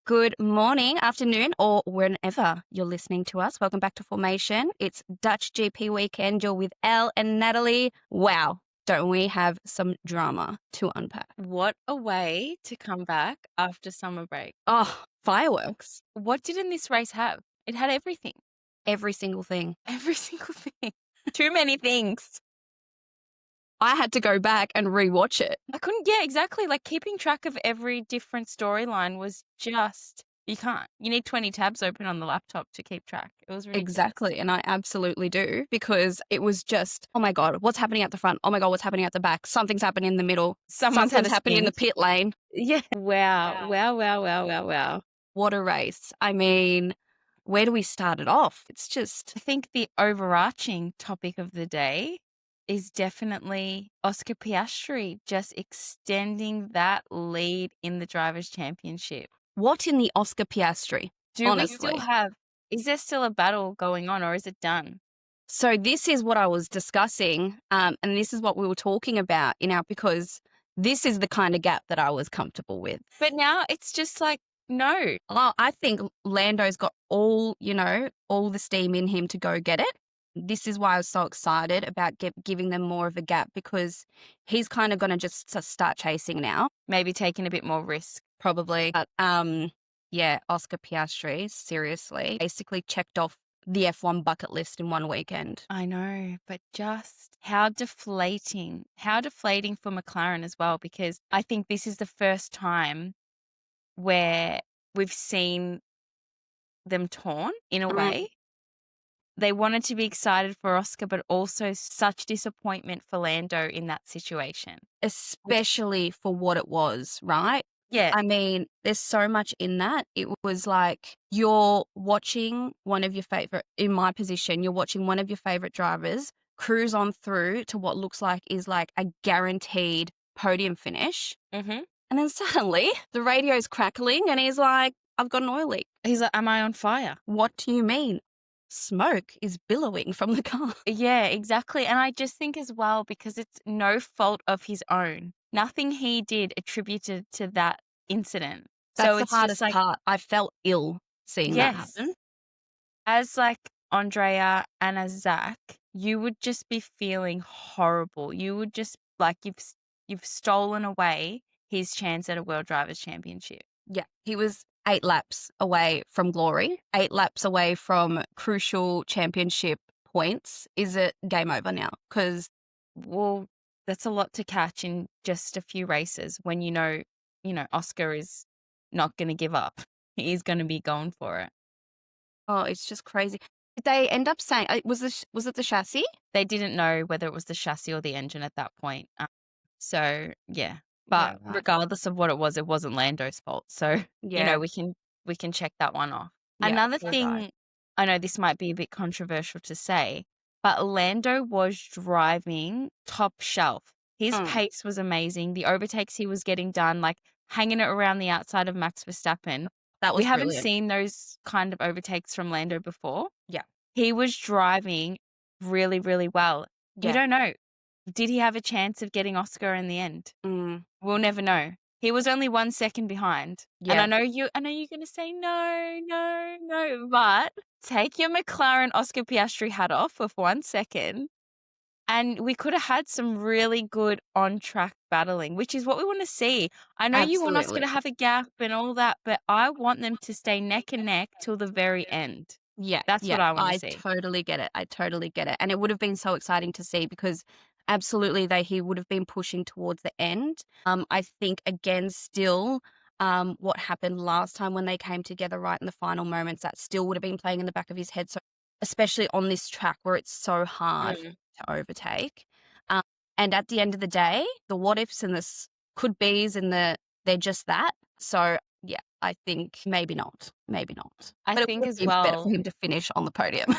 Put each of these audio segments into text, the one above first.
Good morning, afternoon, or whenever you're listening to us. Welcome back to Formation. It's Dutch GP weekend. You're with Elle and Natalie. Wow, don't we have some drama to unpack? What a way to come back after summer break. Oh, fireworks. What didn't this race have? It had everything. Every single thing. Every single thing. Too many things. I had to go back and rewatch it. I couldn't, yeah, exactly. Like keeping track of every different storyline was just, you can't. You need 20 tabs open on the laptop to keep track. It was ridiculous. Exactly. And I absolutely do because it was just, oh my God, what's happening at the front? Oh my God, what's happening at the back? Something's happening in the middle. Something's happening in the pit lane. Yeah. Wow. What a race. I mean, where do we start it off? It's just, I think the overarching topic of the day is definitely Oscar Piastri just extending that lead in the Drivers' Championship. what in the Oscar Piastri? Honestly. Is there still a battle going on or is it done? So this is what I was discussing, and this is what we were talking about, because this is the kind of gap that I was comfortable with. But now it's just like, no. Oh, I think Lando's got all the steam in him to go get it. This is why I was so excited about giving them more of a gap because he's kind of going to just start chasing now. Maybe taking a bit more risk. Probably. But, yeah, Oscar Piastri, seriously, basically checked off the F1 bucket list in one weekend. I know, but just how deflating for McLaren as well, because I think this is the first time where we've seen them torn in a way. They wanted to be excited for Oscar, but also such disappointment for Lando in that situation. Especially for what it was, right? Yeah. I mean, there's so much in that. It was like you're watching one of your favorite, in my position, you're watching one of your favorite drivers cruise on through to what looks like is like a guaranteed podium finish. Mm-hmm. And then suddenly the radio's crackling and he's like, I've got an oil leak. He's like, am I on fire? What do you mean? Smoke is billowing from the car. Yeah, exactly. And I just think as well, because it's no fault of his own. Nothing he did attributed to that incident. That's so the it's hardest just like, part. I felt ill seeing that happen. As like Andrea and as Zach, you would just be feeling horrible. You would just like you've stolen away his chance at a World Drivers' Championship. Yeah, he was 8 laps away from glory, 8 laps away from crucial championship points. Is it game over now? Because, well, that's a lot to catch in just a few races when you know Oscar is not going to give up. He's going to be going for it. oh, it's just crazy. Did they end up saying, was it the chassis? They didn't know whether it was the chassis or the engine at that point. So, yeah. But Yeah, right. regardless of what it wasn't Lando's fault. So, Yeah. we can check that one off. Yeah, Another you're thing, right. I know this might be a bit controversial to say, but Lando was driving top shelf. His pace was amazing. The overtakes he was getting done, like hanging it around the outside of Max Verstappen. That was We haven't brilliant. seen those kind of overtakes from Lando before. Yeah. He was driving really, really well. Yeah. You don't know. Did he have a chance of getting Oscar in the end? We'll never know. He was only 1 second behind. Yeah. And I know you're going to say no, but take your McLaren Oscar Piastri hat off for 1 second. And we could have had some really good on-track battling, which is what we want to see. I know you want Oscar to have a gap and all that, but I want them to stay neck and neck till the very end. Yeah. That's what I want to see. Totally get it. I totally get it. And it would have been so exciting to see because absolutely he would have been pushing towards the end. I think again still what happened last time when they came together right in the final moments, that still would have been playing in the back of his head. So especially on this track where it's so hard to overtake. And at the end of the day, the what ifs and the could be's and they're just that. So yeah, I think maybe not. I think as well, better for him to finish on the podium.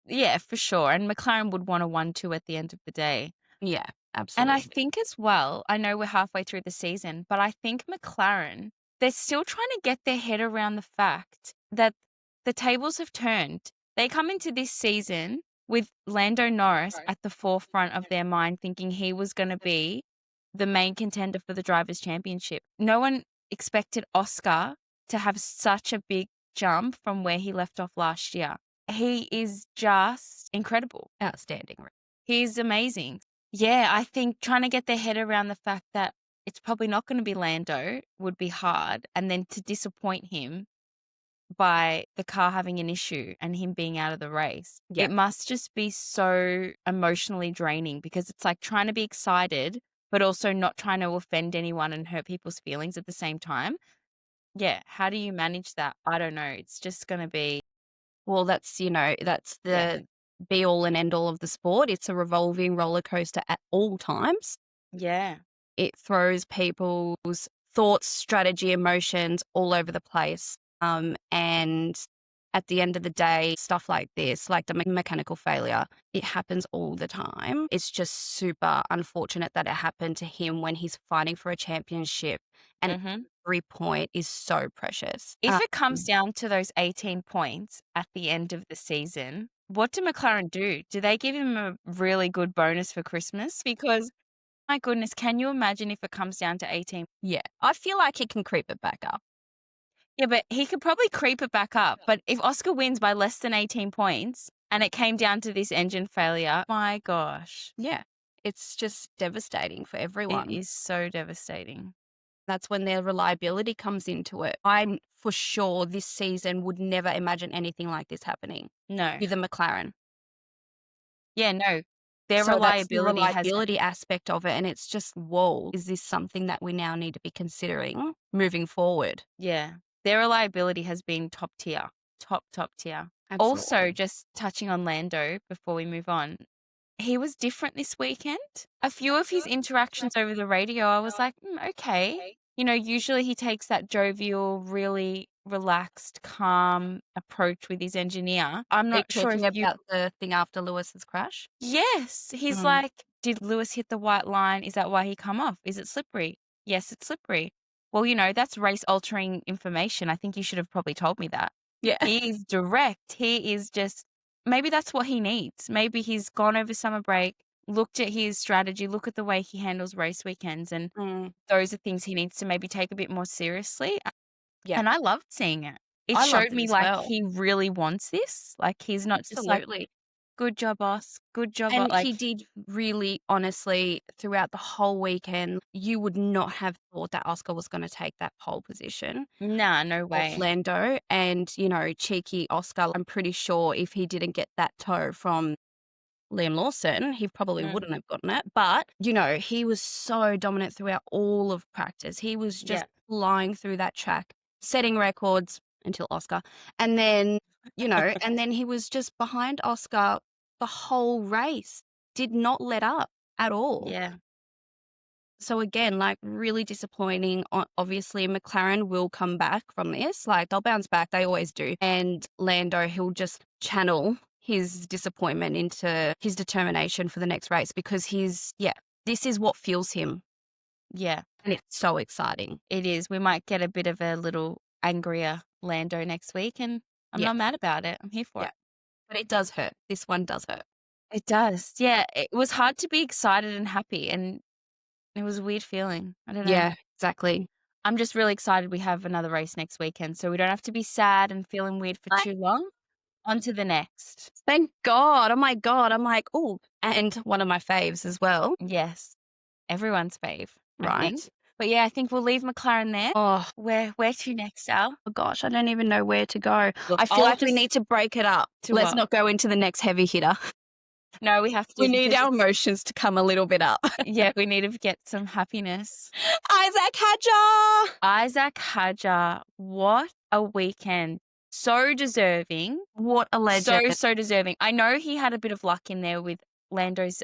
Yeah, for sure. And McLaren would want a 1-2 at the end of the day. Yeah, absolutely. And I think as well, I know we're halfway through the season, but I think McLaren, they're still trying to get their head around the fact that the tables have turned. They come into this season with Lando Norris at the forefront of their mind, thinking he was going to be the main contender for the Drivers' Championship. No one expected Oscar to have such a big jump from where he left off last year. He is just incredible. Outstanding. He's amazing. Yeah, I think trying to get their head around the fact that it's probably not going to be Lando would be hard. And then to disappoint him by the car having an issue and him being out of the race, Yeah. it must just be so emotionally draining because it's like trying to be excited, but also not trying to offend anyone and hurt people's feelings at the same time. Yeah, how do you manage that? I don't know. It's just going to be, Well, that's, that's yeah, the be all and end all of the sport. It's a revolving roller coaster at all times. yeah. It throws people's thoughts, strategy, emotions all over the place. And at the end of the day, stuff like this, like the mechanical failure, it happens all the time. It's just super unfortunate that it happened to him when he's fighting for a championship. And Hmm. every point is so precious. If it comes down to those 18 points at the end of the season, what do McLaren do? Do they give him a really good bonus for Christmas? Because, my goodness, can you imagine if it comes down to 18? Yeah, I feel like he can creep it back up. Yeah, but he could probably creep it back up. But if Oscar wins by less than 18 points and it came down to this engine failure, my gosh, Yeah, it's just devastating for it everyone. is so devastating. That's when their reliability comes into it. I, for sure, this season would never imagine anything like this happening No. with the McLaren. Yeah, no. Their So that's the reliability has, reliability aspect of it, and it's just, whoa, is this something that we now need to be considering moving forward? yeah, their reliability has been top tier, top tier. Also, Absolutely. just touching on Lando before we move on, he was different this weekend. A few of his interactions over the radio, I was like, okay. Usually he takes that jovial, really relaxed, calm approach with his engineer. I'm Are you not sure if talking you. about the thing after Lewis's crash? Yes, he's Mm. like, "Did Lewis hit the white line? Is that why he come off? Is it slippery?" "Yes, it's slippery." "Well, that's race altering information. I think you should have probably told me that." Yeah. He is direct. He is just maybe that's what he needs. Maybe he's gone over summer break, looked at his strategy, look at the way he handles race weekends, and Mm. those are things he needs to maybe take a bit more seriously. Yeah. And I loved seeing it. It I showed loved it me as like well. he really wants this. Like he's not just like, Absolutely. "Good job, boss. Good job, And like." he did really, honestly, throughout the whole weekend, you would not have thought that Oscar was gonna take that pole position Nah, no off way. Lando. And, cheeky Oscar, I'm pretty sure if he didn't get that toe from Liam Lawson, he probably Mm, wouldn't have gotten it. But, he was so dominant throughout all of practice. He was just yeah. flying through that track, setting records until Oscar. And then, and then he was just behind Oscar the whole race, did not let up at all. Yeah, So again, like really disappointing. Obviously, McLaren will come back from this. Like they'll bounce back. They always do. And Lando, he'll just channel his disappointment into his determination for the next race because this is what fuels him. yeah, And it's so exciting. it is. We might get a bit of a little angrier Lando next week, and I'm Yeah. not mad about it. I'm here for Yeah. it. But it does hurt. This one does hurt. It does. Yeah, it was hard to be excited and happy, and it was a weird feeling. I don't know. Yeah, exactly. I'm just really excited we have another race next weekend, so we don't have to be sad and feeling weird for too long. On to the next. Thank God. Oh my God. I'm like, oh, and one of my faves as well. Yes, everyone's fave, I think. Right. But yeah, I think we'll leave McLaren there. Oh, Where to next, Al? gosh, I don't even know where to go. Look, I feel I'll like we just need to break it up. to Let's what? not go into the next heavy hitter. No, we have We to need because our it's emotions to come a little bit up. yeah, we need to get some happiness. Isaac Hadjar! Isaac Hadjar, what a weekend. So deserving. What a legend. So deserving. I know he had a bit of luck in there with Lando's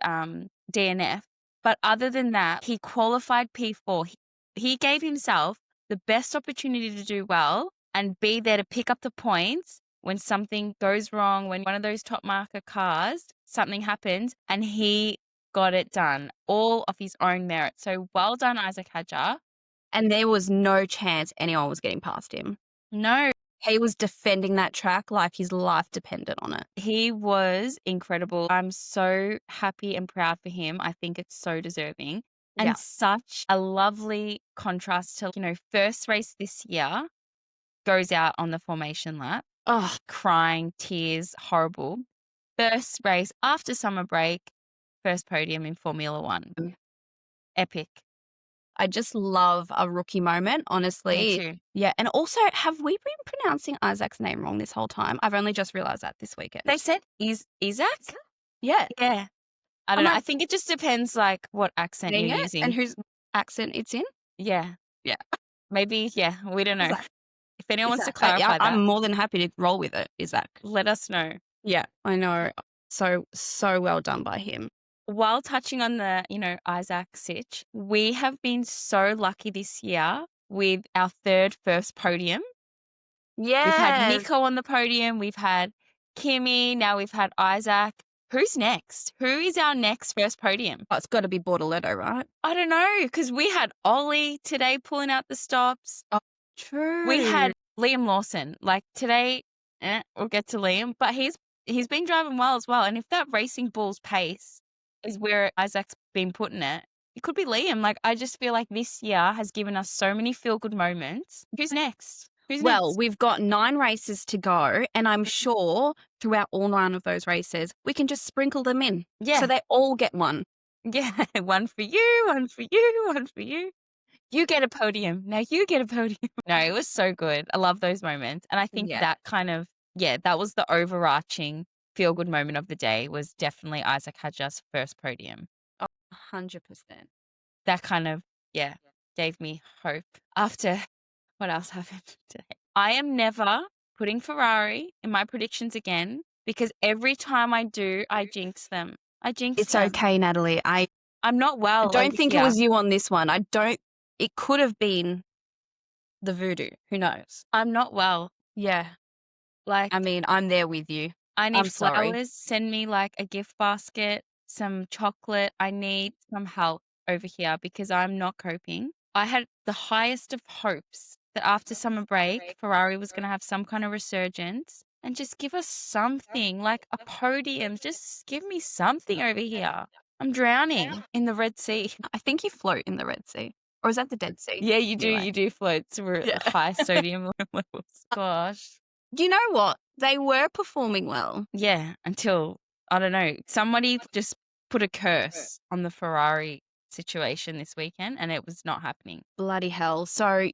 DNF, but other than that, he qualified P4. He gave himself the best opportunity to do well and be there to pick up the points when something goes wrong, when one of those top marker cars, something happens, and he got it done all of his own merit. So well done, Isaac Hadjar. And there was no chance anyone was getting past him. No, He was defending that track like his life depended on it. he was incredible. I'm so happy and proud for him. I think it's so deserving. Yeah. And such a lovely contrast to, first race this year goes out on the formation lap, Oh, crying, tears, horrible. First race after summer break, first podium in Formula One. Epic. I just love a rookie moment, Me honestly. too. Yeah, and also, have we been pronouncing Isaac's name wrong this whole time? I've only just realized that this weekend. They said Isaac? Yeah. Yeah. I I'm don't know. I like think it just depends like what accent saying you're it and using. whose accent it's in. Yeah. Yeah. Maybe, yeah, we don't know. Isaac. If anyone wants to Isaac. Yeah, clarify that, I'm more than happy to roll with it, Isaac. let us know. Yeah, I know. So well done by him. While touching on the, Isaac Sitch, we have been so lucky this year with our third first podium. We've had Yes. Nico on the podium, we've had Kimmy, now we've had Isaac. Who's next? Who is our next first podium? Oh, it's got to be Bortoletto, right? I don't know, because we had Ollie today pulling out the stops. Oh, true. We had Liam Lawson. Like today, we'll get to Liam, but he's been driving well as well. And if that Racing Bulls pace is where Isaac's been putting it, it could be Liam. Like I just feel like this year has given us so many feel-good moments. Who's next? Well, we've got 9 races to go, and I'm sure throughout all 9 of those races, we can just sprinkle them in. Yeah. So they all get one. Yeah, one for you, one for you, one for you. You get a podium. Now you get a podium. No, it was so good. I love those moments. And I think that kind of, that was the overarching feel-good moment of the day was definitely Isaac Hadjar's first podium. 100%. That kind of, gave me hope after what else happened today. I am never putting Ferrari in my predictions again because every time I do, I jinx them. It's okay, Natalie. I'm not well. I don't think it was you on this one. It could have been the voodoo. Who knows? I'm not well. Yeah. Like, I mean, I'm there with you. I need I'm sorry. flowers. Send me like a gift basket, some chocolate. I need some help over here because I'm not coping. I had the highest of hopes that after summer break, Ferrari was going to have some kind of resurgence and just give us something like a podium. Just give me something over here. I'm drowning in the Red Sea. I think you float in the Red Sea. Or is that the Dead Sea? Yeah, you do. Anyway. You do float. So we're at high sodium levels. Gosh. You know what? They were performing well. Yeah, until, I don't know, somebody just put a curse on the Ferrari situation this weekend and it was not happening. Bloody hell. So,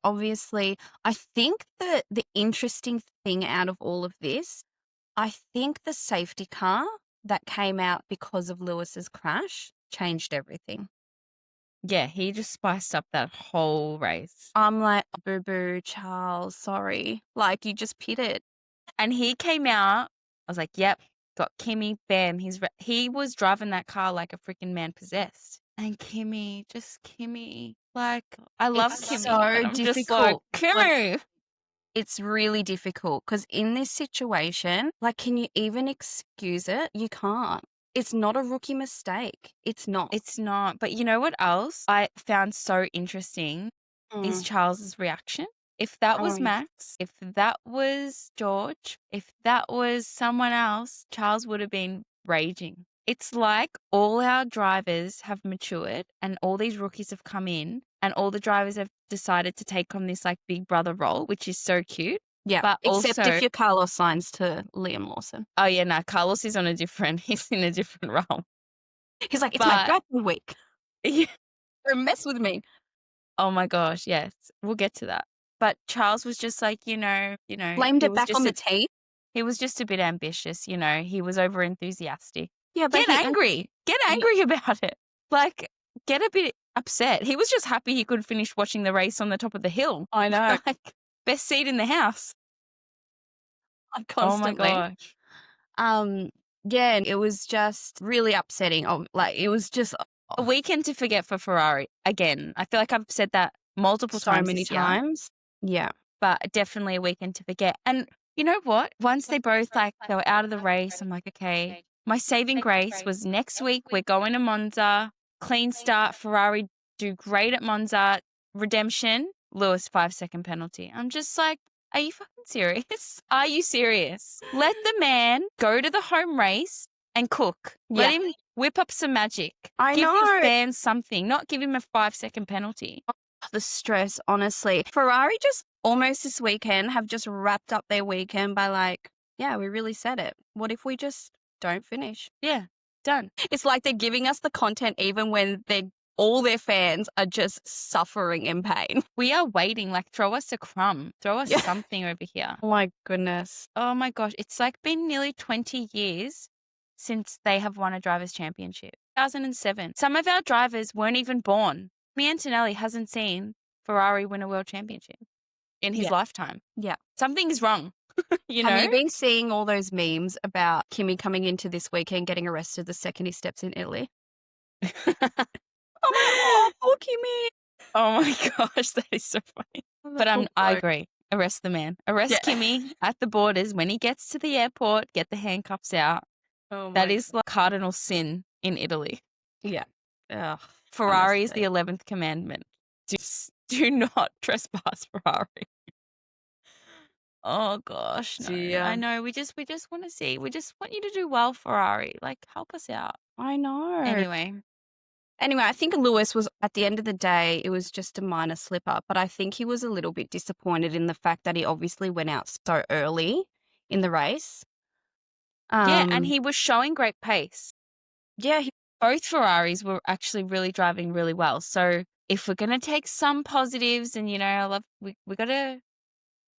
obviously, I think that the interesting thing out of all of this, I think the safety car that came out because of Lewis's crash changed everything. Yeah, he just spiced up that whole race. I'm like, boo-boo, Charles, sorry. Like, you just pitted. And he came out, I was like, yep, got Kimmy, bam. He was driving that car like a freaking man possessed. And Kimmy, like, I love It's Kimmy. so I'm difficult. just like, Kimmy. It's really difficult because in this situation, like, can you even excuse it? You can't. It's not a rookie mistake. It's not. It's not. But you know what else I found so interesting is Charles's reaction. If that was Max, if that was George, if that was someone else, Charles would have been raging. It's like all our drivers have matured and all these rookies have come in and all the drivers have decided to take on this like big brother role, which is so cute. Yeah, but except also, if you're Carlos signs to Liam Lawson. Oh yeah, no, Carlos is he's in a different role. He's like, it's my driving week. Yeah. Don't mess with me. Oh my gosh, yes. We'll get to that. But Charles was just like, blamed it back on the team. He was just a bit ambitious, he was over enthusiastic. Yeah, but get angry about it. Like, get a bit upset. He was just happy he could finish watching the race on the top of the hill. I know. Like, best seat in the house. Constantly. Oh my gosh. Yeah, it was just really upsetting. It was just a weekend to forget for Ferrari. Again, I feel like I've said that multiple times. So many times. Yeah. But definitely a weekend to forget. And you know what? Once they both they were out of the race, I'm like, okay, my saving grace was next week we're going to Monza, clean start, Ferrari do great at Monza, redemption, Lewis 5-second penalty. I'm just like, are you fucking serious? Are you serious? Let the man go to the home race and cook. Let him whip up some magic. I give know. the fans something, not give him a 5-second penalty. The stress, honestly. Ferrari just almost this weekend have just wrapped up their weekend by like, yeah, we really said it. What if we just don't finish? Yeah, done. It's like they're giving us the content even when all their fans are just suffering in pain. We are waiting, like, throw us a crumb, throw us Yeah. something over here. Oh my goodness. Oh my gosh, it's like been nearly 20 years since they have won a drivers' championship. 2007. Some of our drivers weren't even born. Me Antonelli hasn't seen Ferrari win a world championship in his Yeah. lifetime. Yeah. Something is wrong, you Have know? you been seeing all those memes about Kimi coming into this weekend getting arrested the second he steps in Italy? I'm like, oh, poor Kimi. Oh my gosh, that is so funny. The But poor I bloke. agree. Arrest the man. Arrest Yeah. Kimmy at the borders when he gets to the airport, get the handcuffs out. Oh That my is like cardinal sin in Italy. Yeah. Ugh, Ferrari is the honestly. 11th commandment. Do not trespass Ferrari. Oh gosh, no. I Yeah. know. We just want to see. We just want you to do well, Ferrari. Like, help us out. I know. Anyway. Anyway, I think Lewis was at the end of the day, it was just a minor slip up, but I think he was a little bit disappointed in the fact that he obviously went out so early in the race. Yeah, and he was showing great pace. Yeah, Both Ferraris were actually really driving really well. So if we're going to take some positives and, we got to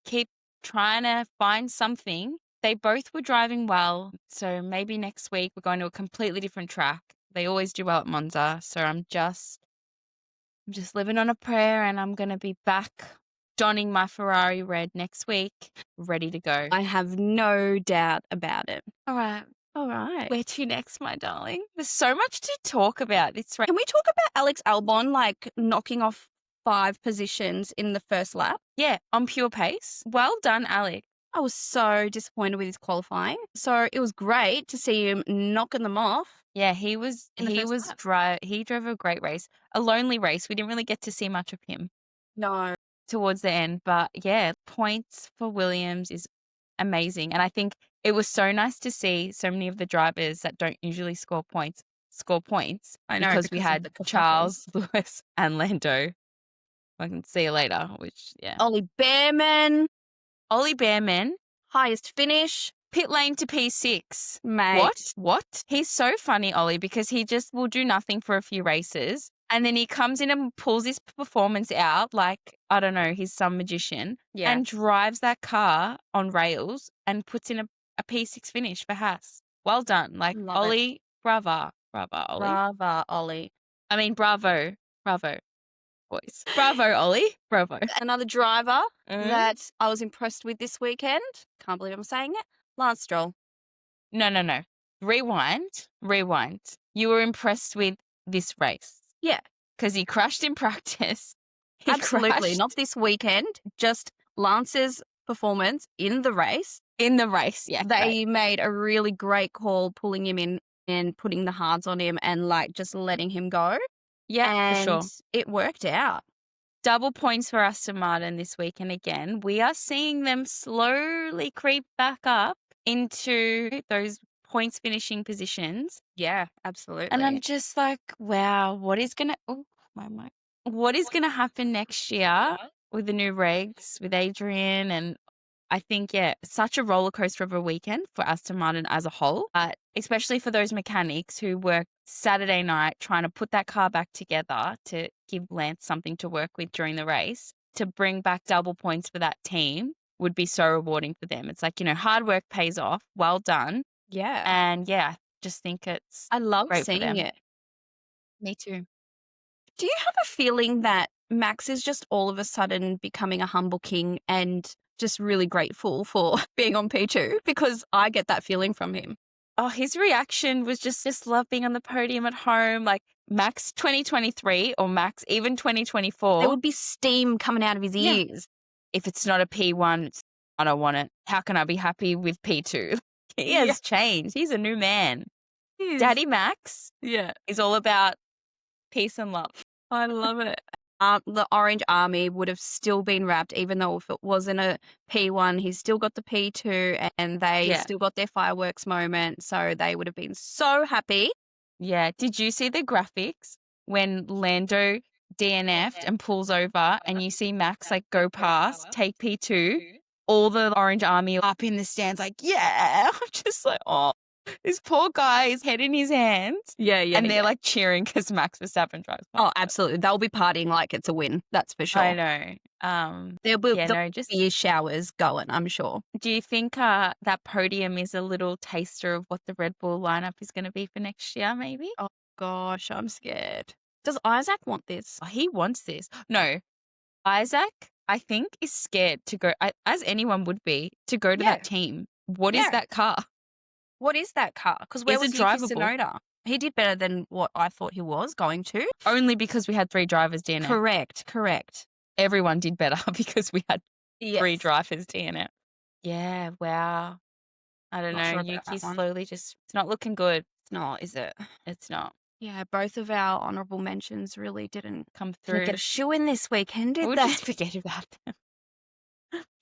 keep trying to find something. They both were driving well. So maybe next week we're going to a completely different track. They always do well at Monza. So I'm just living on a prayer, and I'm going to be back donning my Ferrari red next week, ready to go. I have no doubt about it. All right. All right. Where to next, my darling? There's so much to talk about. Can we talk about Alex Albon knocking off 5 positions in the first lap? Yeah, on pure pace. Well done, Alex. I was so disappointed with his qualifying. So it was great to see him knocking them off. Yeah, he drove a great race. A lonely race. We didn't really get to see much of him No. towards the end, but yeah, points for Williams is amazing. And I think it was so nice to see so many of the drivers that don't usually score points. I know, because we because of had the kerfuffle. Charles, Lewis, and Lando. I can see you later, which, yeah. Ollie Behrman, highest finish. pit lane to P6. Mate. What? He's so funny, Ollie, because he just will do nothing for a few races. And then he comes in and pulls his performance out like, I don't know, he's some magician. Yeah. And drives that car on rails and puts in a P6 finish for Haas. Well done. Like, Love Ollie, bravo. Bravo, Ollie. Brava, Ollie. I mean, bravo, boys. Bravo, Ollie. Bravo. Another driver Mm. that I was impressed with this weekend. Can't believe I'm saying it. Lance Stroll. No. Rewind. You were impressed with this race. Yeah. Because he crashed in practice. He Absolutely. crashed Not this weekend. Just Lance's performance in the race. in the race. Yeah. They made a really great call pulling him in and putting the hards on him and just letting him go. Yeah, and for sure. It worked out. Double points for Aston Martin this week. And again, we are seeing them slowly creep back up into those points finishing positions. Yeah, absolutely. And I'm just like, wow, what is going to happen next year with the new regs, with Adrian? And I think, yeah, such a roller coaster of a weekend for Aston Martin as a whole, especially for those mechanics who work Saturday night trying to put that car back together to give Lance something to work with during the race. To bring back double points for that team would be so rewarding for them. It's like, hard work pays off. Well done. Yeah. And yeah, just think it's I love great for seeing them. it. Me too. Do you have a feeling that Max is just all of a sudden becoming a humble king and just really grateful for being on P2? Because I get that feeling from him. Oh, his reaction was just love being on the podium at home. Like Max 2023 or Max even 2024. There would be steam coming out of his Yeah. ears. If it's not a P1, I don't want it. How can I be happy with P2? He has changed. He's a new man. Daddy Max is all about peace and love. I love it. The Orange Army would have still been wrapped, even though if it wasn't a P1, he's still got the P2 and they still got their fireworks moment. So they would have been so happy. Yeah. Did you see the graphics when Lando DNF'd and pulls over, and you see Max like go past, take P2, all the Orange Army up in the stands, like, yeah. I'm just like, oh, this poor guy, his head in his hands. Yeah, yeah, And they're yeah. like cheering because Max Verstappen drives past. Oh, absolutely. They'll be partying like it's a win. That's for I sure. know. There'll No, be just beer showers going, I'm sure. do you think that podium is a little taster of what the Red Bull lineup is going to be for next year, maybe? Oh gosh, I'm scared. Does Isaac want this? Oh, he wants this. No, Isaac, I think, is scared to go, as anyone would be, to go to Yeah, that team. What is yeah. that car? What is that car? Because where Is was it Yuki drivable? Tsunoda? He did better than what I thought he was going to. Only because we had 3 drivers DNF. Correct. Everyone did better because we had 3 Yes. drivers DNF. Yeah, wow. I don't Not know. sure about Yuki's that one. slowly just, it's not looking good. It's not, is it? It's not Yeah, both of our honourable mentions really come didn't through. get a shoe in this weekend, did We'll they? just forget about them.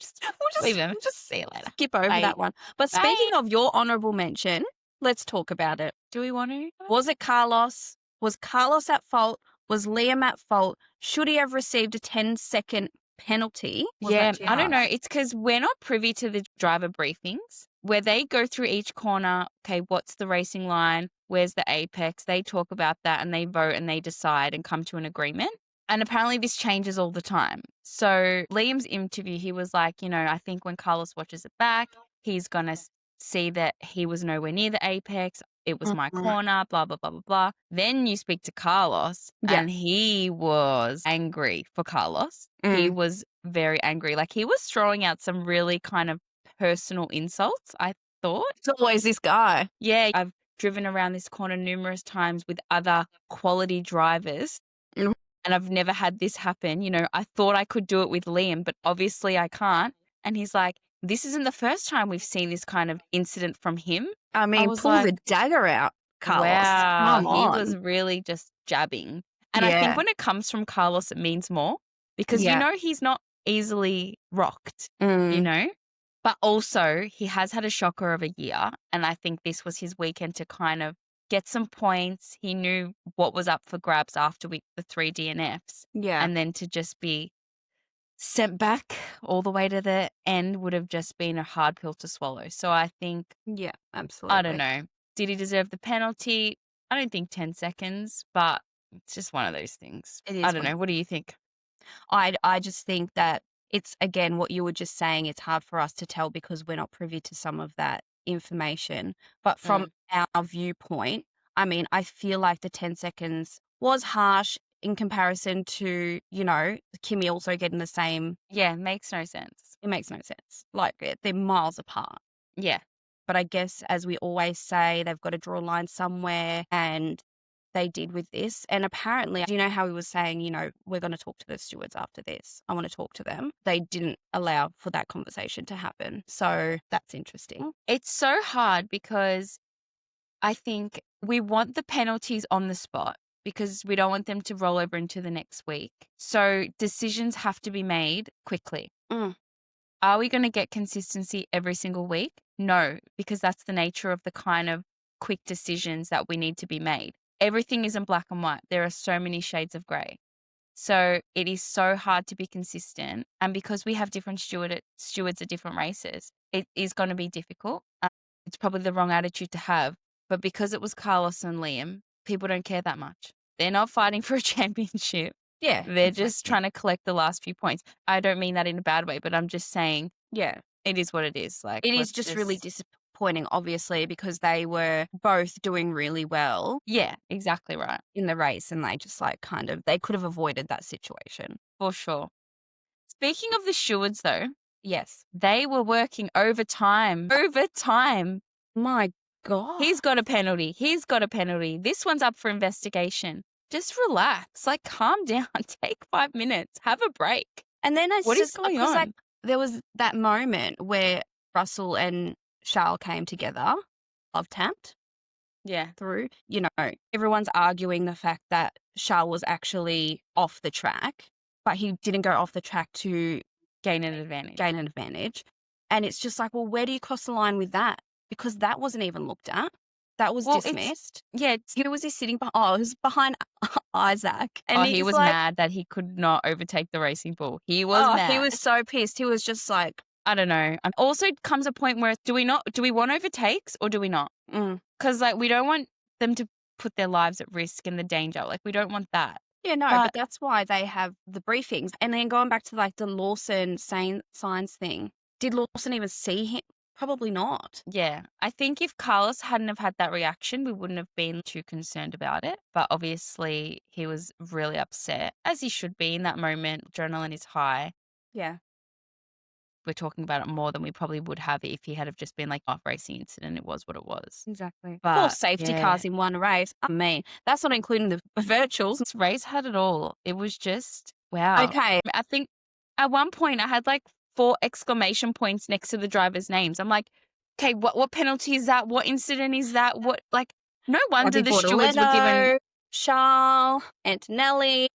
Just leave them. We'll just See you later. skip over Bye. that one. But Bye. speaking of your honourable mention, let's talk about it. Do we want to? Was it Carlos? Was Carlos at fault? Was Liam at fault? Should he have received a 10-second penalty? Was Yeah, that too I don't know. harsh? It's because we're not privy to the driver briefings where they go through each corner. Okay, what's the racing line? Where's the apex? They talk about that and they vote and they decide and come to an agreement. And apparently this changes all the time. So Liam's interview, he was like, I think when Carlos watches it back, he's going to see that he was nowhere near the apex. It was my Mhm. corner, blah, blah, blah, blah, blah. Then you speak to Carlos Yeah. and he was angry for Carlos. He Mm. was very angry. Like he was throwing out some really kind of personal insults, I thought. It's always this guy. Yeah, I've driven around this corner numerous times with other quality drivers Mm. and I've never had this happen. I thought I could do it with Liam, but obviously I can't. And he's like, this isn't the first time we've seen this kind of incident from him. I I mean, was pull like, the dagger out, Carlos. wow, Come he was on. really just jabbing. And I think Yeah. when it comes from Carlos, it means more because Yeah. he's not easily rocked, Mm. but also he has had a shocker of a year. And I think this was his weekend to kind of get some points. He knew what was up for grabs after the 3 DNFs. Yeah. And then to just be sent back all the way to the end would have just been a hard pill to swallow. So I think, Yeah, absolutely. I don't know. Did he deserve the penalty? I don't think 10 seconds, but it's just one of those things. It I is don't one. know. What do you think? I just think that it's, again, what you were just saying, it's hard for us to tell because we're not privy to some of that information. But from our viewpoint, I mean, I feel like the 10 seconds was harsh in comparison to, Kimmy also getting the same. Yeah, makes no sense. It makes no sense. Like, they're miles apart. Yeah. But I guess, as we always say, they've got to draw a line somewhere, and they did with this. And apparently, do you know how he was saying, we're going to talk to the stewards after this? I want to talk to them. They didn't allow for that conversation to happen. So that's interesting. It's so hard because I think we want the penalties on the spot because we don't want them to roll over into the next week. So decisions have to be made quickly. Mm. Are we going to get consistency every single week? No, because that's the nature of the kind of quick decisions that we need to be made. Everything isn't black and white. There are so many shades of grey. So it is so hard to be consistent. And because we have different stewards at different races, it is going to be difficult. It's probably the wrong attitude to have. But because it was Carlos and Liam, people don't care that much. They're not fighting for a championship. Yeah. They're just trying to collect the last few points. I don't mean that in a bad way, but I'm just saying Yeah. it is what it is. Like, It is let's just really disappointing, obviously, because they were both doing really well yeah, exactly right. in the race, and they just they could have avoided that situation. For sure. Speaking of the stewards, though, Yes. they were working overtime. Overtime. My God. He's got a penalty. He's got a penalty. This one's up for investigation. Just relax. Like, calm down. Take 5 minutes. Have a break. And then it's What is just going because on? there was that moment where Russell and Charles came together, love tapped Yeah. through. Everyone's arguing the fact that Charles was actually off the track, but he didn't go off the track to Gain an advantage. gain an advantage. And it's just like, well, where do you cross the line with that? Because that wasn't even looked at. That was Well, it's dismissed. yeah, it's Who was he sitting behind? Oh, it was behind Isaac, and oh, he he's was like, mad that he could not overtake the racing bull. He was oh, he mad. was so pissed. He was just like, I don't know. And also comes a point where do we want overtakes or do we not? mm. Because like, we don't want them to put their lives at risk and the danger. Like, we don't want that. Yeah, no, but But that's why they have the briefings. And then going back to like the Lawson signs thing, did Lawson even see him? Probably not. yeah, I think if Carlos hadn't have had that reaction, we wouldn't have been too concerned about it. But obviously, he was really upset, as he should be in that moment. Adrenaline is high. Yeah, We're talking about it more than we probably would have if he had have just been like off racing incident. It was what it was. exactly. Four But safety yeah, cars in one race. I mean, that's not including the virtuals. this race had it all. It was just wow. Okay, I think at one point I had like 4 exclamation points next to the drivers' names. I'm like, okay, what penalty is that? What incident is that? What like? No wonder Robbie the stewards were given Bortoleto, Charles, Antonelli.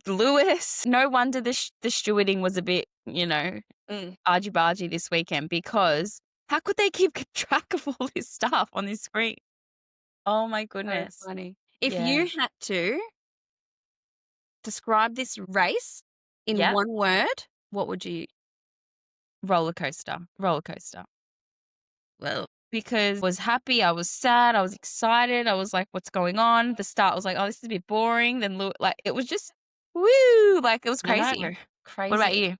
Lewis. No wonder the stewarding was a bit, Mm. argy-bargy this weekend because how could they keep track of all this stuff on this screen? Oh my So goodness. funny. If Yeah. you had to describe this race in Yeah. one word, what would you? Roller coaster. Roller coaster. Well, Because I was happy, I was sad, I was excited, I was like, "What's going on?" The start was like, "Oh, this is a bit boring." Then like, it was just woo, like, it was I crazy. know, What about crazy. you?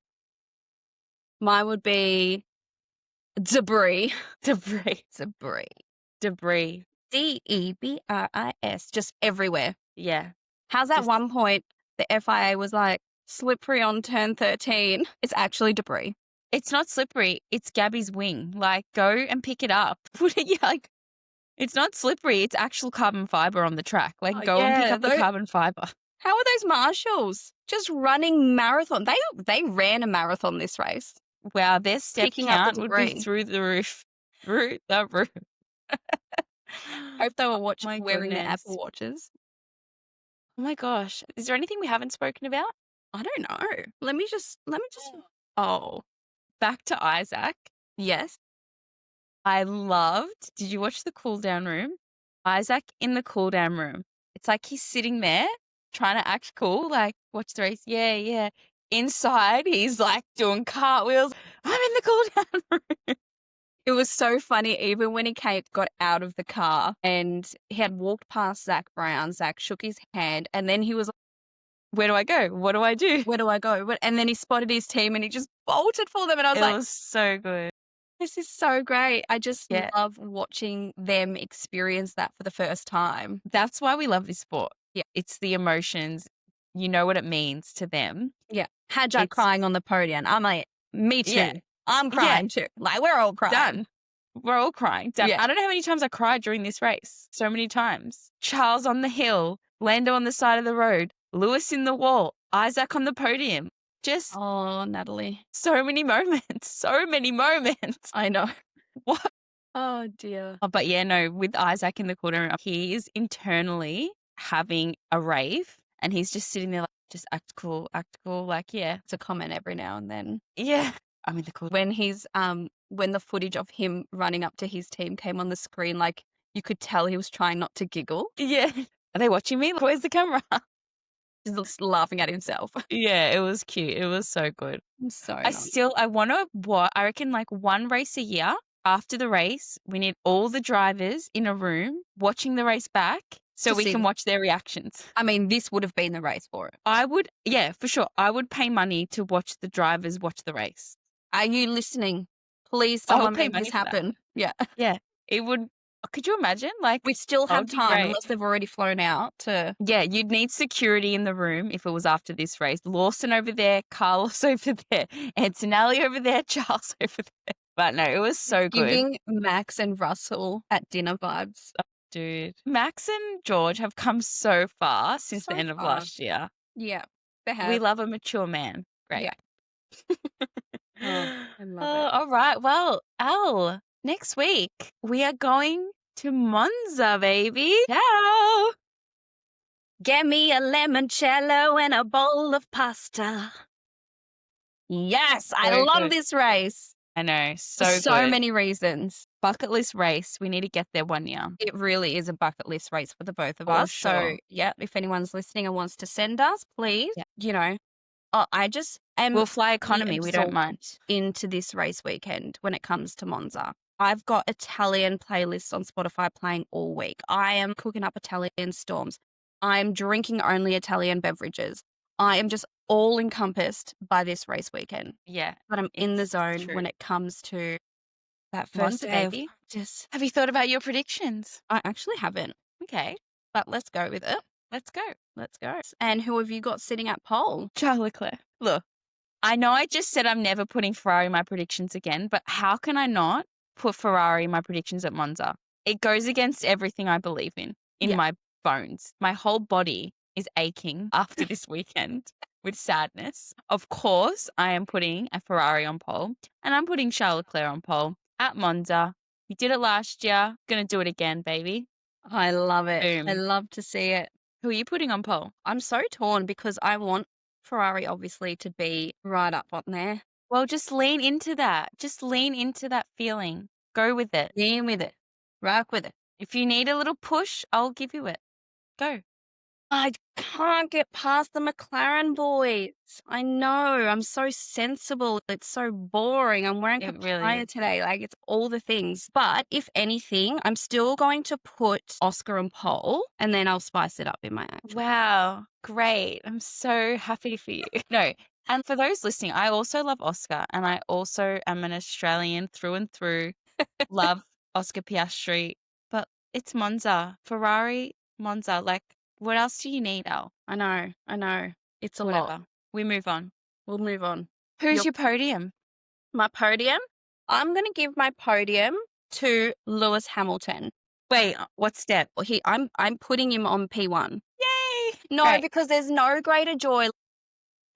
Mine would be debris. Debris. Debris. Debris. Debris, just everywhere. Yeah. How's that Just one point the FIA was like, slippery on turn 13? It's actually debris. it's not slippery, it's Gabby's wing. Like, go and pick it up. Put it yeah, like, it's not slippery, it's actual carbon fiber on the track. Like, Oh, go and pick yeah. up the carbon fiber. How are those marshals just running marathon? They ran a marathon this race, Wow, their step picking up the count would be debris. through the roof. Through the roof. Hope they were My wearing their goodness. Apple Watches. Oh my gosh. Is there anything we haven't spoken about? I don't know. Let me just. Oh, Back to Isaac. yes. I loved did you watch the cool down room? Isaac in the cool down room. It's like he's sitting there trying to act cool, like, watch the race. Yeah, yeah. Inside, he's like doing cartwheels. I'm in the cool down room. It was so funny, even when got out of the car and he had walked past Zach Brown. Zach shook his hand, and then he was like, Where do I go? What do I do? "Where do I go?" And then he spotted his team, and he just bolted for them. And I was It like, was so good. "This is so great!" I just Yeah. love watching them experience that for the first time. That's why we love this sport. Yeah. It's the emotions. You know what it means to them. Yeah, Hadja It's crying on the podium. I'm like, "Me too. yeah, I'm yeah, crying too." Like, we're all crying. done. We're all crying. Done. Yeah. I don't know how many times I cried during this race. So many times. Charles on the hill, Lando on the side of the road, Lewis in the wall, Isaac on the podium. Just Oh, Natalie. so many moments. So many moments. I know. What? Oh, dear. Oh, but yeah, no, with Isaac in the corner, he is internally having a rave and he's just sitting there like, just act cool, like, yeah. It's a comment every now and then. Yeah. I'm in the cool. When the footage of him running up to his team came on the screen, like, you could tell he was trying not to giggle. Yeah. Are they watching me? Where's the camera? He's just laughing at himself. Yeah, it was cute. It was so good. So I want to I reckon like one race a year. After the race, we need all the drivers in a room watching the race back so To we see can them. watch their reactions. I mean, this would have been the race for it. I would, yeah, for sure. I would pay money to watch the drivers watch the race. Are you listening? Please, I would someone pay make money this for that. happen. Yeah. Yeah, it would. Could you imagine? Like, We still that have would be time great. unless they've already flown out to. Yeah, you'd need security in the room if it was after this race. Lawson over there, Carlos over there, Antonelli over there, Charles over there. But no, it was so good. Giving Max and Russell at dinner vibes. Dude. Max and George have come so far since So the end of far. last year. Yeah, they have. We love a mature man. Great. Yeah. Oh, I love it. All right. Well, Al, next week we are going to Monza, baby. Ciao. Get me a limoncello and a bowl of pasta. Yes, I Very love good. this race. I know. For So so good. many reasons. Bucket list race. We need to get there one year. It really is a bucket list race for the both of For us. So, sure. yeah, if anyone's listening and wants to send us, please, Yeah. I just am We'll fly really economy. We don't mind. absorbed into this race weekend when it comes to Monza. I've got Italian playlists on Spotify playing all week. I am cooking up Italian storms. I'm drinking only Italian beverages. I am just all encompassed by this race weekend. Yeah. But I'm in the It's zone true. when it comes to that first Monza, day of baby. practice. Have you thought about your predictions? I actually haven't, Okay. but let's go with it. Let's go. Let's go. And who have you got sitting at pole? Charles Leclerc. Look, I know I just said I'm never putting Ferrari in my predictions again, but how can I not put Ferrari in my predictions at Monza? It goes against everything I believe in Yeah. my bones. My whole body is aching after this weekend with sadness. Of course, I am putting a Ferrari on pole, and I'm putting Charles Leclerc on pole at Monza. You did it last year. Gonna do it again, baby. I love it. I Boom. love to see it. Who are you putting on pole? I'm so torn because I want Ferrari obviously to be right up on there. Well, just lean into that. Just lean into that feeling. Go with it. In with it. Rock with it. If you need a little push, I'll give you it. Go. I can't get past the McLaren boys. I know. I'm so sensible. It's so boring. I'm wearing It really papaya is. today. Like, it's all the things. But if anything, I'm still going to put Oscar and Pole, and then I'll spice it up in my actual. Wow. Great. I'm so happy for you. No. And for those listening, I also love Oscar, and I also am an Australian through and through. Love Oscar Piastri, but it's Monza. Ferrari, Monza. Like, what else do you need, Al? I know. I know. It's a lot. Whatever. We move on. We'll move on. Who's Your your podium? My podium? I'm going to give my podium to Lewis Hamilton. Wait, what step? I'm putting him on P1. Yay! No, Great. because there's no greater joy.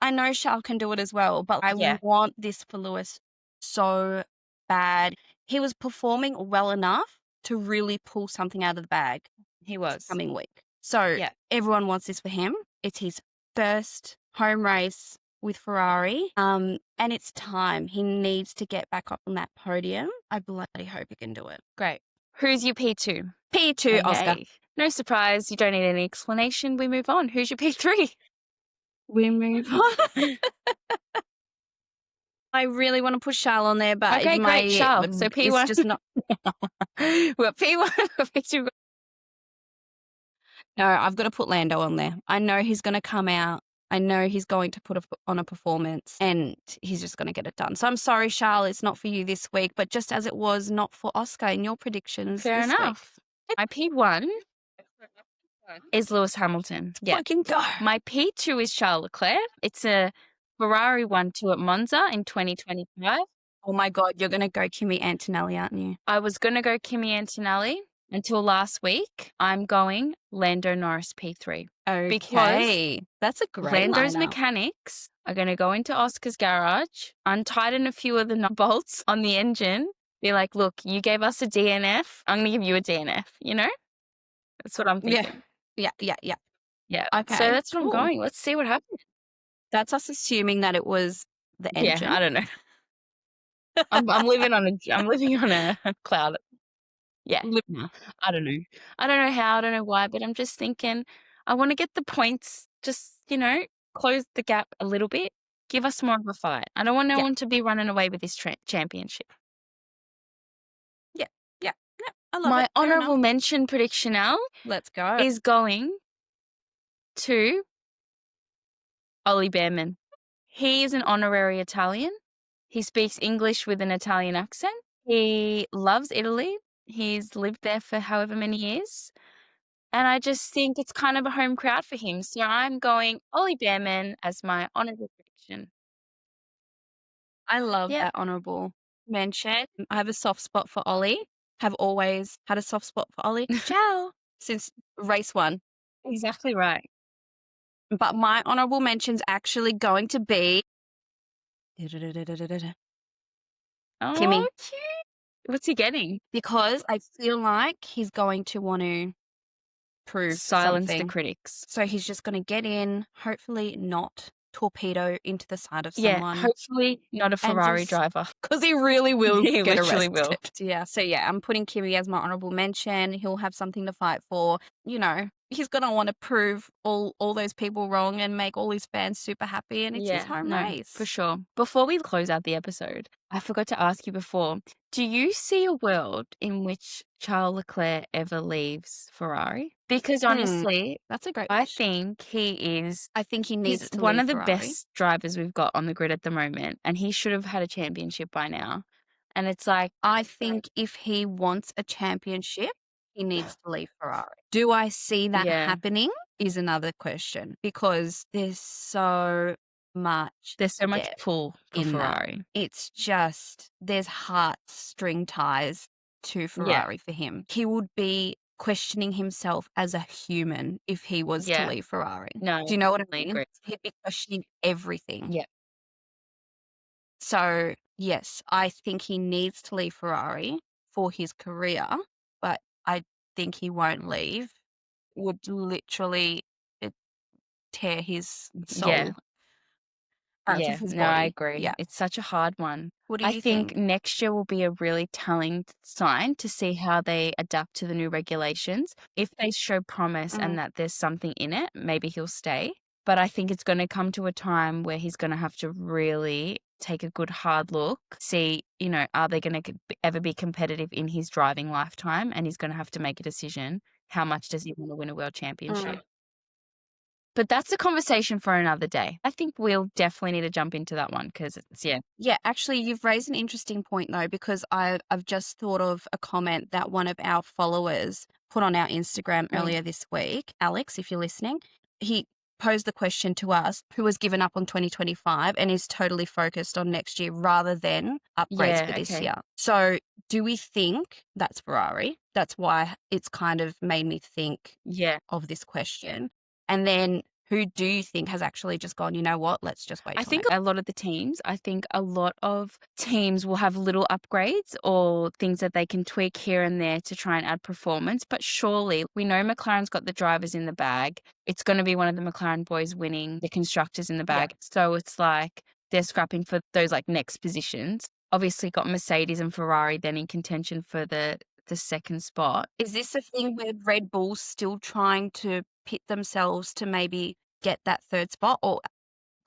I know Charles can do it as well, but I Yeah. want this for Lewis so bad. He was performing well enough to really pull something out of the bag He this was. coming week. So Yeah. everyone wants this for him. It's his first home race with Ferrari. And it's time. He needs to get back up on that podium. I bloody hope he can do it. Great. Who's your P2? P2, Oscar. Okay. No surprise. You don't need any explanation. We move on. Who's your P3? We move on. I really want to put Charles on there, but Okay, great, Charles. So it's P1. just not. Well, P1, P2. No, I've got to put Lando on there. I know he's going to come out. I know he's going to put on a performance, and he's just going to get it done. So I'm sorry, Charles, it's not for you this week, but just as it was not for Oscar in your predictions Fair this week. enough. My P1 is Lewis Hamilton. Yeah. Fucking go. My P2 is Charles Leclerc. It's a Ferrari 1-2 at Monza in 2025. Oh my God, you're going to go Kimi Antonelli, aren't you? I was going to go Kimi Antonelli until last week. I'm going Lando Norris P3. Okay. That's a great Lando's lineup. mechanics are going to go into Oscar's garage, untighten a few of the nut bolts on the engine, be like, look, you gave us a DNF. I'm going to give you a DNF, you know? That's what I'm thinking. Yeah. Yeah. Okay, So that's what cool. I'm going. Let's see what happens. That's us assuming that it was the engine. Yeah, I don't know. I'm living on a cloud. Yeah. I don't know. I don't know how, I don't know why, but I'm just thinking I want to get the points, just, close the gap a little bit. Give us more of a fight. I don't want no one to be running away with this championship. Yeah. I love My it. Fair honorable enough. mention prediction, Al, Let's go. is going to Ollie Behrman. He is an honorary Italian. He speaks English with an Italian accent. He loves Italy. He's lived there for however many years. And I just think it's kind of a home crowd for him. So I'm going Ollie Behrman as my honorable prediction. I love Yep. that honorable mention. I have a soft spot for Ollie. Have always had a soft spot for Ollie. Ciao. Since race 1. Exactly right. But my honorable mention's actually going to be Oh, Kimmy. cute. What's he getting? Because I feel like he's going to want to prove Silence something. the critics. So he's just going to get in, hopefully not torpedo into the side of Yeah, someone hopefully not a and Ferrari just driver. because he really will He get literally will. arrested. Yeah, so yeah, I'm putting Kimi as my honorable mention. He'll have something to fight for. He's gonna want to prove all those people wrong and make all his fans super happy, and it's his Yeah, home no, for race. sure. Before we close out the episode, I forgot to ask you before, do you see a world in which Charles Leclerc ever leaves Ferrari? Because Hmm, honestly, that's a great I question. think I think he he's needs to one leave of the Ferrari. best drivers we've got on the grid at the moment, and he should have had a championship by now. And it's like, I think if he wants a championship, he needs to leave Ferrari. Do I see that yeah, happening is another question because there's so much there's so much depth pull for in that. Ferrari. It's just there's heartstring ties to Yeah, Ferrari for him. He would be questioning himself as a human if he was to yeah, leave Ferrari. no, Do you know what I I mean? agree. He'd be questioning everything. Yeah, So, yes, I think he needs to leave Ferrari for his career, but I think he won't leave. Would literally uh, tear his yeah. soul out of Yeah, his no, I body. agree. Yeah. It's such a hard one. What do I you think think? next year will be a really telling sign to see how they adapt to the new regulations. If they show promise Mm, and that there's something in it, maybe he'll stay. But I think it's going to come to a time where he's going to have to really take a good hard look, see, are they going to ever be competitive in his driving lifetime? And he's going to have to make a decision. How much does he want to win a world championship? mm. But that's a conversation for another day. I think we'll definitely need to jump into that one because it's, yeah. Yeah, actually, you've raised an interesting point though, because I've just thought of a comment that one of our followers put on our Instagram Mm. earlier this week. Alex, if you're listening, he posed the question to us who has given up on 2025 and is totally focused on next year rather than upgrades for Yeah, this okay. year. So, do we think that's Ferrari? That's why it's kind of made me think Yeah. of this question. And then who do you think has actually just gone, you know what, let's just wait I till think next? a lot of the teams, I think a lot of teams will have little upgrades or things that they can tweak here and there to try and add performance. But surely we know McLaren's got the drivers in the bag. It's going to be one of the McLaren boys winning the constructors in the Yeah. bag. So it's like they're scrapping for those like next positions. Obviously got Mercedes and Ferrari then in contention for the second spot. Is this a thing where Red Bull's still trying to pit themselves to maybe get that 3rd spot? Or,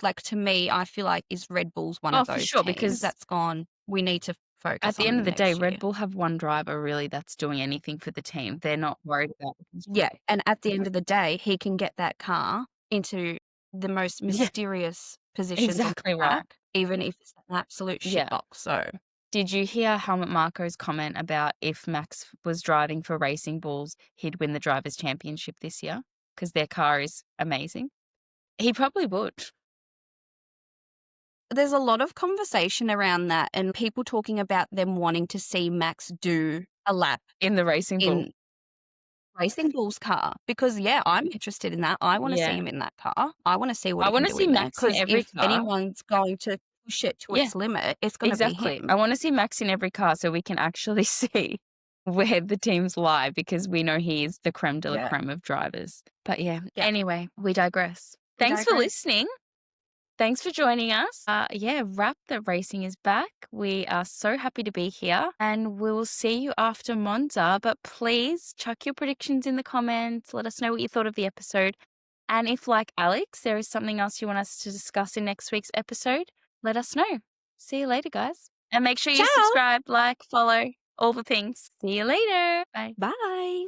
like, to me, I feel like is Red Bull's one Oh, of for those sure, teams because that's gone, "We need to at focus the on end of the day, next Red year." Bull have one driver really that's doing anything for the team. They're not worried about the Yeah, constructors. and at the end of the day, he can get that car into the most Yeah, mysterious positions on exactly the right. track, even if it's an absolute Yeah. shitbox, so Did you hear Helmut Marko's comment about if Max was driving for Racing Bulls, he'd win the Drivers' Championship this year? Because their car is amazing. He probably would there's a lot of conversation around that and people talking about them wanting to see Max do a lap in the Racing Bull. in Racing Bull's car because, yeah, I'm interested in that. I wanna see Yeah. him in that car. I wanna see what I he can want to do see in there Max in because every if car. anyone's going to push it to Yeah, its limit, it's gonna be exactly. him. I want to see Max in every car so we can actually see where the teams lie because we know he is the creme de la Yeah. creme of drivers. But yeah, Yeah. anyway, we digress. We Thanks for digress. listening. Thanks for joining us. Yeah, Wrap the Racing is back. We are so happy to be here and we'll see you after Monza. But please chuck your predictions in the comments. Let us know what you thought of the episode. And if, like Alex, there is something else you want us to discuss in next week's episode, let us know. See you later, guys. And make sure you Ciao. subscribe, like, follow, all the things. See you later. Bye. Bye.